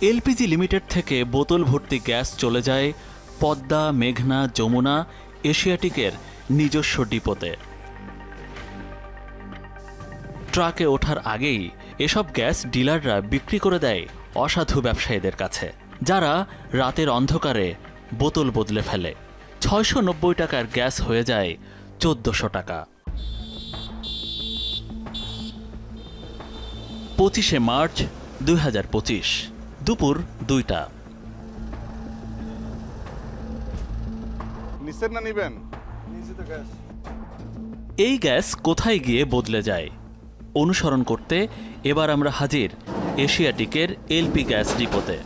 LPG limited থেকে বোতল ভর্তি গ্যাস চলে যায় পদ্মা, মেঘনা, যমুনা, এশিয়াটিকের নিজস্ব ডিপোতে। ট্রাকে ওঠার আগেই এসব গ্যাস ডিলাররা বিক্রি করে দেয় অসাধু ব্যবসায়ীদের কাছে, যারা রাতের অন্ধকারে বোতল বদলে ফেলে। 690 টাকার গ্যাস হয়ে যায় 1400 টাকা। 25শে মার্চ 2025 দুপুর 2টা। এই গ্যাস কোথায় গিয়ে বদলে যায় অনুসরণ করতে এবার আমরা হাজির এশিয়াটিকের এলপি গ্যাস ডিপোতে।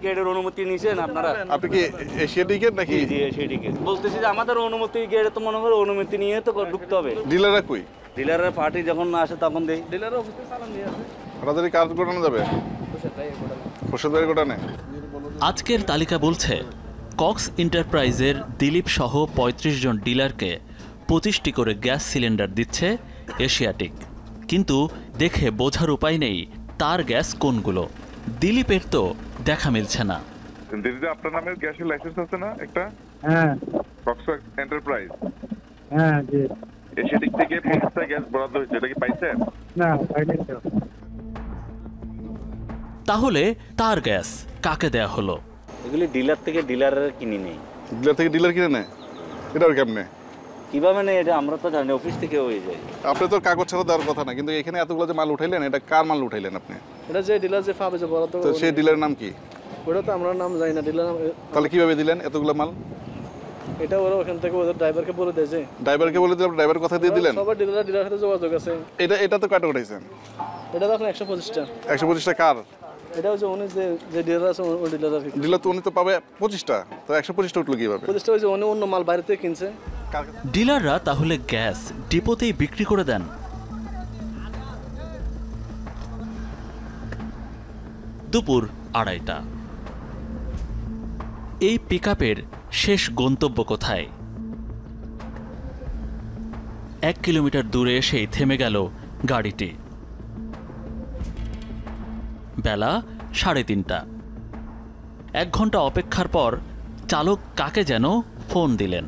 গেটের অনুমতি নিছেন আপনারা? আপনি কি এশিয়াটিকের নাকি? জি এশিয়াটিকের। বলতেছি যে আমাদের অনুমতি, গেটে তো মনে করো অনুমতি নিয়ে তো ঢুকতে হবে। ডিলাররা কই? ডিলারের পার্টি যখন আসে তখন দেই। ডিলারের অফিসে চালান নিয়ে আসে। রাজারি কাজ গোটানো যাবে? খোরশেদবাড়ি গোটানে। আজকের তালিকা বলছে কক্স এন্টারপ্রাইজের দিলীপ সহ 35 জন ডিলারকে 25টি করে গ্যাস সিলিন্ডার দিচ্ছে এশিয়াটিক। কিন্তু দেখে বোঝার উপায় নেই তার গ্যাস কোনগুলো। দিলীপের তো দেখা মিলছে না। দিদি, আপনার নামের গ্যাসের লাইসেন্স আছে না একটা? হ্যাঁ। Cox enterprise. হ্যাঁ জি। এশিয়াটিক থেকে 25টা গ্যাস বরাদ্দ হয়েছে, এটা কি পাইছেন? না, পাইনি তো। তাহলে তার গ্যাস কাকে দেয়া হলো? এগুলি ডিলার থেকে ডিলারের কিনে নেই। ডিলার থেকে ডিলার কিনে নেয়? এটা আর কেমনে? কিভাবে নেই এটা আমরা তো জানি, অফিস থেকে হয়ে যায়। আপনি তো কাগজ ছাড়া দেওয়ার কথা না, কিন্তু এখানে এতগুলো যে মাল উঠাইলেন, এটা কার মাল উঠাইলেন আপনি? এটা যে ডিলার যে পাবে যে বরাদ্দ, তো সেই ডিলারের নাম কি? ওটা তো আমরা নাম জানি না। ডিলার তাহলে কিভাবে দিলেন এতগুলো মাল? এটা ওরা ওখান থেকে ওদের ড্রাইভারকে বলে দেয়। যে ড্রাইভারকে বলে দিলাম, ড্রাইভার কথা দিয়ে দিলেন? সবার ডিলারের সাথে যোগাযোগ আছে। এটা তো কয়টা উঠাইছেন? এটা তখন 125টা। 125টা কার? এটা হচ্ছে উনি যে ডিলার আছে ওই ডিলার। ডিলার তো উনি তো পাবে 25টা, তো 125টা উঠলো কিভাবে? 25টা হচ্ছে উনি অন্য মাল বাইরে থেকে কিনছে। ডিলাররা তাহলে গ্যাস ডিপোতেই বিক্রি করে দেন। দুপুর 2:30। এই পিকআপের শেষ গন্তব্য কোথায়? 1 কিলোমিটার দূরে এসেই থেমে গেল গাড়িটি। বেলা 3:30। 1 ঘন্টা অপেক্ষার পর চালক কাকে যেন ফোন দিলেন।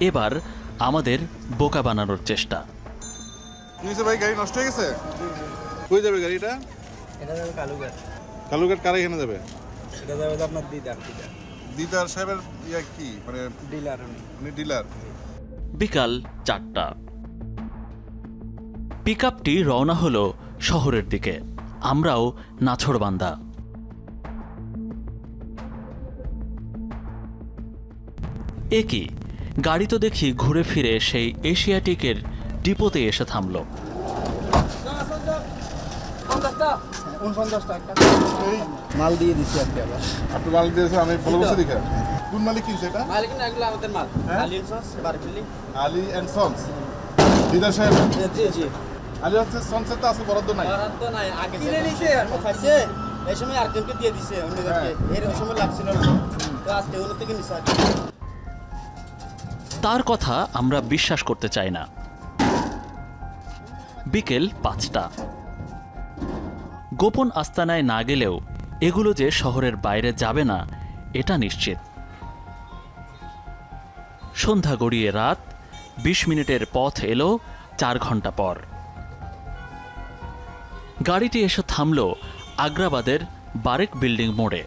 এবার আমাদের বোকা বানানোর চেষ্টা। ভাই গাড়ি নষ্ট হয়ে গেছে? কই যাবে গাড়িটা? এটা যাবে কালুঘাট। কালুঘাট কার এখানে যাবে? এটা যাবে আপনার দিদার সাহেবের ইয়া কি মানে ডিলার। উনি ডিলার। বিকাল 4টা। পিকআপটি রওনা হলো শহরের দিকে। আমরাও নাছোড়বান্দা। একই গাড়ি তো দেখি ঘুরে ফিরে সেই এশিয়াটিকের ডিপোতে এসে থামল। মাল দিয়ে দিচ্ছি আপনি আবার। আপনি মাল দিয়েছেন, আমি বলে বসে দেখে। কোন মালিক কিনছে এটা? মালিক না, এগুলো আমাদের মাল। আলী এন্ড সন্স, বারবিলি। Ali and Sons. দিদার সাহেব? জি জি। আলী এন্ড সন্সের তো আছে বরাদ্দ নাই। বরাদ্দ নাই, আগে কিনে নিছে খাইছে। এই সময় আরেকজনকে দিয়ে দিছে অন্যজনকে। এর সময় লাগছিল না, তো আজকে ওর থেকে নিছে। তার কথা আমরা বিশ্বাস করতে চাই না। বিকেল 5টা। গোপন আস্তানায় না গেলেও এগুলো যে শহরের বাইরে যাবে না এটা নিশ্চিত। সন্ধ্যা গড়িয়ে রাত। 20 মিনিটের পথ এলো 4 ঘন্টা পর। গাড়িটি এসে থামল আগ্রাবাদের বারেক বিল্ডিং মোড়ে।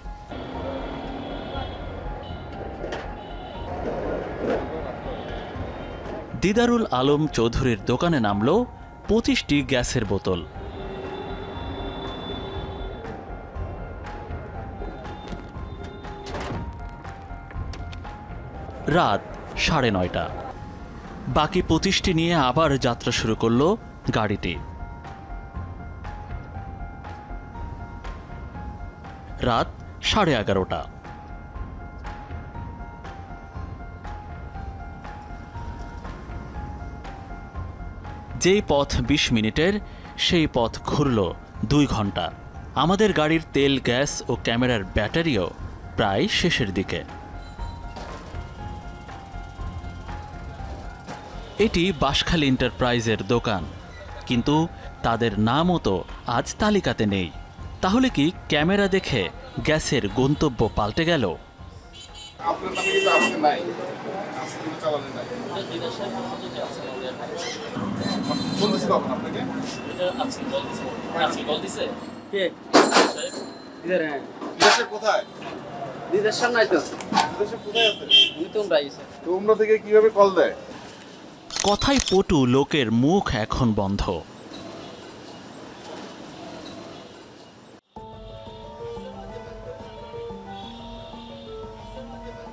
দিদারুল আলম চৌধুরীর দোকানে নামল 25টি গ্যাসের বোতল। রাত 9:30। বাকি 25টি নিয়ে আবার যাত্রা শুরু করল গাড়িটি। রাত 11:30। যেই পথ 20 মিনিটের সেই পথ ঘুরল 2 ঘন্টা। আমাদের গাড়ির তেল, গ্যাস ও ক্যামেরার ব্যাটারিও প্রায় শেষের দিকে। এটি বাঁশখালী এন্টারপ্রাইজের দোকান। কিন্তু তাদের নামও তো আজ তালিকাতে নেই। তাহলে কি ক্যামেরা দেখে গ্যাসের গন্তব্য পাল্টে গেল? আপনার নামে কিন্তু আজকে নাই, আজকে কিন্তু চালানো নাই। বলতেছি কখন আপনাকে? কে ইধার হ্যাঁ দেশে কোথায়? দিদার সামনে তো দেশে কোথায় আছে? তুমি তোমরা আইছো তোমরা থেকে কিভাবে কল দেয়? কথায় পটু লোকের মুখ এখন বন্ধ।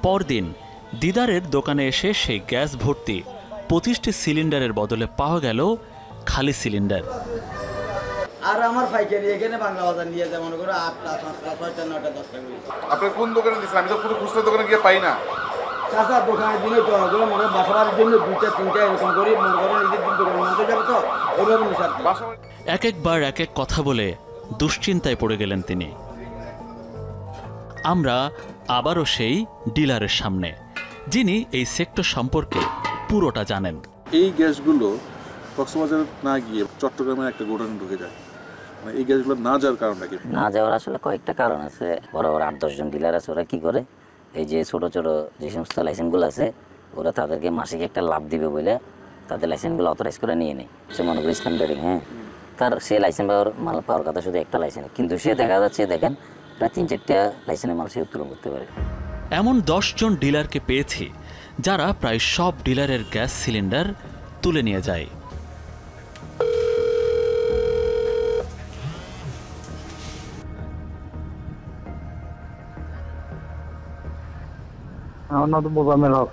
পরদিন দিদারের দোকানে এসে সেই গ্যাস ভর্তি 25টি সিলিন্ডারের বদলে পাওয়া গেল খালি সিলিন্ডার। আর আমার পাইকারি এখানে বাংলা বাজার নিয়ে যায় মনে করো 8টা 5টা 6টা 9টা 10টা করে। আপনার কোন দোকানে দিচ্ছেন? আমি তো পুরো খুচরা দোকানে গিয়ে পাই না। চাচা দোকানের দিনে তো ওগুলো মনে হয় বাসাবাড়ির জন্য 2টা 3টা এরকম করে মনে করো নিজের দিন দোকানে মনে যাবে তো ওইভাবে মিশাতে। বাসা এক একবার এক এক কথা বলে দুশ্চিন্তায় পড়ে গেলেন তিনি। আমরা আবারও সেই ডিলারের সামনে, যিনি এই সেক্টর সম্পর্কে পুরোটা জানেন। এই গ্যাসগুলো কক্সবাজার না গিয়ে চট্টগ্রামে একটা গোডাউনে ঢুকে যায়, মানে এই গ্যাসগুলো না যাওয়ার কারণটা কি? না যাওয়ার আসলে কয়েকটা কারণ আছে। বড় বড় 8-10 জন ডিলার আছে, ওরা কি করে এই যে ছোট ছোট যে সমস্ত লাইসেন্সগুলো আছে ওরা তাদেরকে মাসিক একটা লাভ দিবে বলে তাদের লাইসেন্সগুলো অথরাইজ করে নিয়ে নেয়। সে মনে করি ইসলাম ট্রেডিং, হ্যাঁ, তার সে লাইসেন্স মাল পাওয়ার কথা শুধু একটা লাইসেন্স, কিন্তু সে দেখা যাচ্ছে দেখেন প্রায় 3-4টা লাইসেন্সের মাল সে উত্তোলন করতে পারে। এমন 10 জন ডিলারকে পেয়েছি যারা প্রায় সব ডিলারের গ্যাস সিলিন্ডার তুলে নিয়ে যায়। আমার নাম তো মোজাম্মেল হক।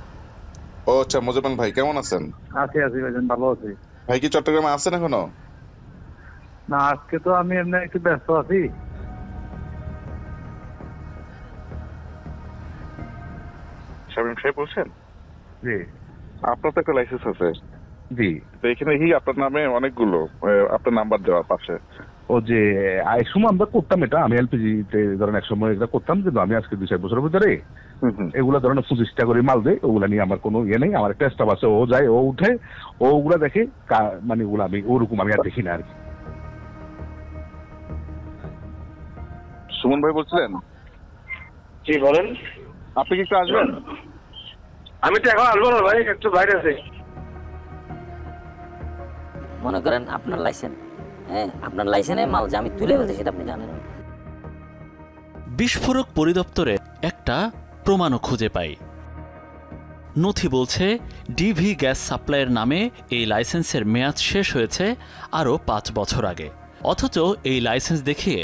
ও আচ্ছা, মোজাম্মেল ভাই কেমন আছেন? আছি ভাইজান, ভালো আছি। ভাই কি চট্টগ্রামে আছেন এখনো? না, আজকে তো আমি এমনি একটু ব্যস্ত আছি। শামীম সাহেব বলছেন? জি আপনার তো একটা লাইসেন্স আছে, জি। তো এখানে আপনার নামে অনেকগুলো আপনার নাম্বার দেওয়া পাশে। ও যে এক সময় আমরা করতাম এটা, আমি এলপিজি তে ধরেন এক সময় এটা করতাম, কিন্তু আমি আজকে 2-4 বছরের ভিতরে এগুলা ধরেন 25টা করে মাল দেয়, ওগুলা নিয়ে আমার কোনো ইয়ে নেই। আমার একটা স্টাফ আছে, ও যায়, ও উঠে, ও ওগুলা দেখে, মানে ওগুলা আমি ওরকম আমি আর দেখি না আর কি। সুমন ভাই বলছিলেন? জি বলেন। আপনি কি একটু আসবেন? আমি তো এখন আসবো না ভাই, একটু বাইরে আছি। মনে করেন আপনার লাইসেন্স, হ্যাঁ, আপনার লাইসেন্সে মাল যে আমি তুলে ফেলছি সেটা আপনি জানেন। বিস্ফোরক পরিদপ্তরে একটা প্রমাণও খুঁজে পাই। নথি বলছে ডিভি গ্যাস সাপ্লাইয়ের নামে এই লাইসেন্সের মেয়াদ শেষ হয়েছে আরও 5 বছর আগে। অথচ এই লাইসেন্স দেখিয়ে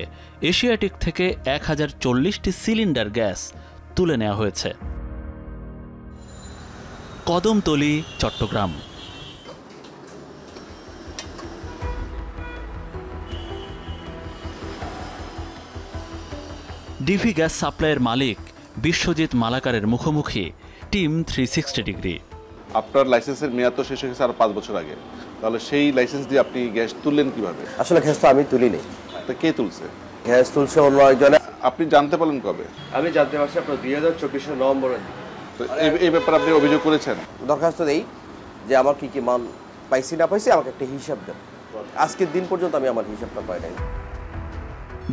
এশিয়াটিক থেকে 1040টি সিলিন্ডার গ্যাস তুলে নেওয়া হয়েছে। কদমতলী, চট্টগ্রাম। ডিভি গ্যাস সাপ্লাইয়ের মালিক বিশ্বজিৎ মালাকারের মুখোমুখি টিম 360 ডিগ্রি। আপনার লাইসেন্সের মেয়াদ তো শেষ হয়ে গেছে আরো 5 বছর আগে, তাহলে সেই লাইসেন্স দিয়ে আপনি গ্যাস তুললেন কিভাবে? আসলে গ্যাস তো আমি তুলিনি, তা কে তুলছে? গ্যাস তুলছে অন্য একজনে। আপনি জানতে পারলেন কবে? আমি জানতে পারছি আপনার 2024 নভেম্বরের দিন। তো এই ব্যাপারে আপনি অভিযোগ করেছেন? দরখাস্ত দেই যে আমার কি কি মাল পাইছি না পাইছি, আমাকে একটা হিসাব দেন। আজকের দিন পর্যন্ত আমি আমার হিসাবটা পাই নাই।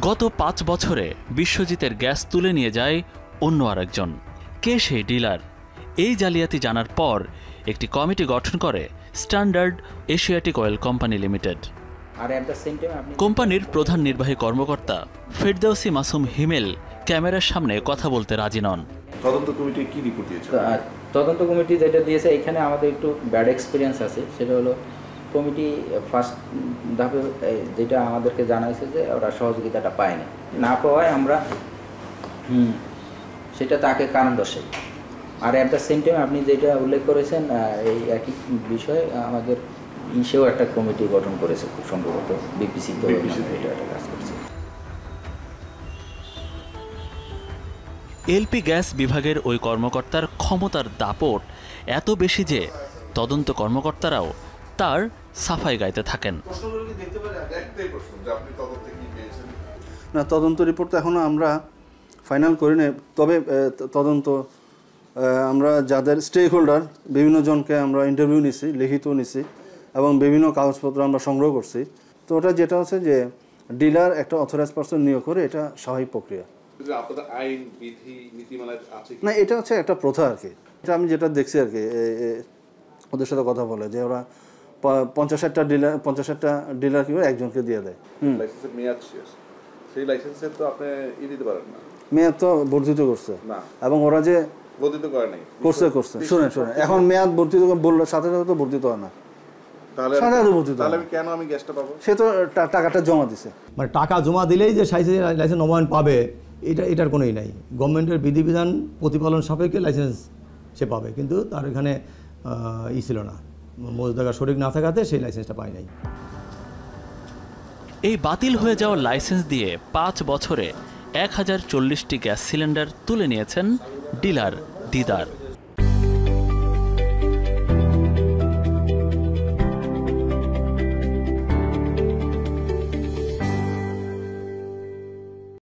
গত 5 বছরে বিশ্বজিতের গ্যাস তুলে নিয়ে যায় অন্য আরেকজন। কে সেই ডিলার? এই জালিয়াতি জানার পর একটি কমিটি গঠন করে standard Asiatic oil company limited. কোম্পানির প্রধান নির্বাহী কর্মকর্তা ফেরদৌসি মাসুম হিমেল ক্যামেরার সামনে কথা বলতে রাজি নন। তদন্ত কমিটি কি রিপোর্ট দিয়েছে? তদন্ত কমিটি যেটা দিয়েছে, এখানে আমাদের একটু ব্যাড এক্সপিরিয়েন্স আছে। সেটা হলো কমিটি ফার্স্ট ধাপে যেটা আমাদেরকে জানাইছে যে ওরা সহযোগিতাটা পায়নি, না পাওয়ায় আমরা সেটা তাকে কারণ দর্শাই। আর অ্যাট দ্য সেম টাইম আপনি যেটা উল্লেখ করেছেন এই একই বিষয়ে আমাদের সেও একটা কমিটি গঠন করেছে, খুব সম্ভবত বিপিসি এটা একটা কাজ করছে। এলপি গ্যাস বিভাগের ওই কর্মকর্তার ক্ষমতার দাপট এত বেশি যে তদন্ত কর্মকর্তারাও তার সাফাই গাইতে থাকেন। না, তদন্ত রিপোর্ট তো এখনও আমরা ফাইনাল করি নাই, তবে তদন্ত আমরা যাদের স্টেক হোল্ডার বিভিন্ন জনকে আমরা ইন্টারভিউ নিছি, লিখিত নিছি, এবং বিভিন্ন কাগজপত্র আমরা সংগ্রহ করছি। তো ওটা যেটা হচ্ছে যে ডিলার একটা অথরাইজ পারসন নিয়োগ করে, এটা স্বাভাবিক প্রক্রিয়া। আপনাদের আইন বিধি নীতিমালা আছে না, এটা হচ্ছে একটা প্রথা আর কি। এটা আমি যেটা দেখছি আর কি, ওদের সাথে কথা বলে যে ওরা 50-60টা ডিলার কি করে একজনকে দিয়ে দেয়। লাইসেন্সের মেয়াদ শেষ, সেই লাইসেন্সের তো আপনি দিতে পারেন না। মেয়াদ তো বর্ধিত করছে না, এবং ওরা যে বর্ধিত করে নাই করছে শুনেন এখন মেয়াদ বর্ধিত বললে সাথে সাথে তো বর্ধিত হয় না। তাহলে আমি কেন আমি গ্যাসটা পাবো? সে তো টাকাটা জমা দিছে, মানে টাকা জমা দিলেই যে লাইসেন্স নবায়ন পাবে এটার কোনোই নাই। গভর্নমেন্টের বিধিবিধান প্রতিপালন সাপেক্ষে লাইসেন্স সে পাবে, কিন্তু তার এখানে ছিল না, মোজদাগা সঠিক না থাকাতে সেই লাইসেন্সটা পায় নাই। এই বাতিল হয়ে যাওয়া লাইসেন্স দিয়ে 5 বছরে 1040টি গ্যাস সিলিন্ডার তুলে নিয়েছেন ডিলার দিদার।